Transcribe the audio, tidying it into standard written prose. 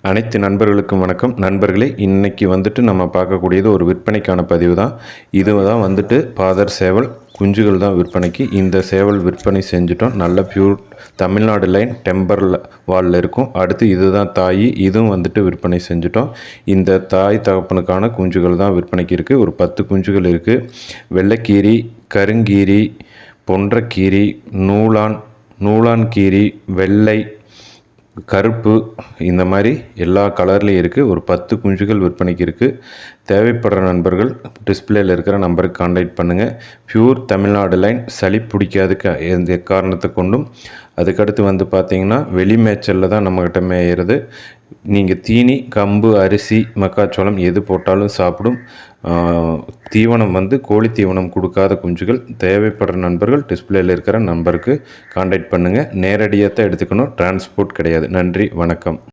அனைத்து நண்பர்களுக்கும் வணக்கம். நண்பர்களே, இன்றைக்கி வந்துட்டு நம்ம பார்க்கக்கூடியது ஒரு விற்பனைக்கான பதிவு தான். இதுதான் வந்துட்டு பாதர் சேவல் குஞ்சுகள் தான் விற்பனைக்கு. இந்த சேவல் விற்பனை செஞ்சுட்டோம். நல்ல பியூர் தமிழ்நாடு லைன் டெம்பர் வாலில் இருக்கும். அடுத்து இதுதான் தாய், இதுவும் வந்துட்டு விற்பனை செஞ்சுட்டோம். இந்த தாய் தகப்பனுக்கான குஞ்சுகள் தான் விற்பனைக்கு இருக்குது. ஒரு 10 குஞ்சுகள் இருக்குது. வெள்ளைக்கீரி, கருங்கீரி, பொன்றக்கீரி, நூலான் கீரி, வெள்ளை, கருப்பு, இந்த மாதிரி எல்லா கலர்லேயும் இருக்குது. ஒரு 10 குஞ்சுகள் விற்பனைக்கு இருக்குது. தேவைப்படுற நண்பர்கள் டிஸ்பிளேயில் இருக்கிற நம்பருக்கு கான்டாக்ட் பண்ணுங்கள். பியூர் தமிழ்நாடு லைன், சளி பிடிக்காதுக்கு எந்த காரணத்தை கொண்டும். அதுக்கடுத்து வந்து பார்த்திங்கன்னா வெளி மேய்ச்சலில் தான் நம்மக்கிட்ட மேயிறது. நீங்கள் தீனி, கம்பு, அரிசி, மக்காச்சோளம் எது போட்டாலும் சாப்பிடும். தீவனம் வந்து கோழி தீவனம் கொடுக்காத குஞ்சுகள். தேவைப்படுற நண்பர்கள் டிஸ்பிளேயில் இருக்கிற நம்பருக்கு கான்டாக்ட் பண்ணுங்கள். நேரடியாக தான் எடுத்துக்கணும், டிரான்ஸ்போர்ட் கிடையாது. நன்றி, வணக்கம்.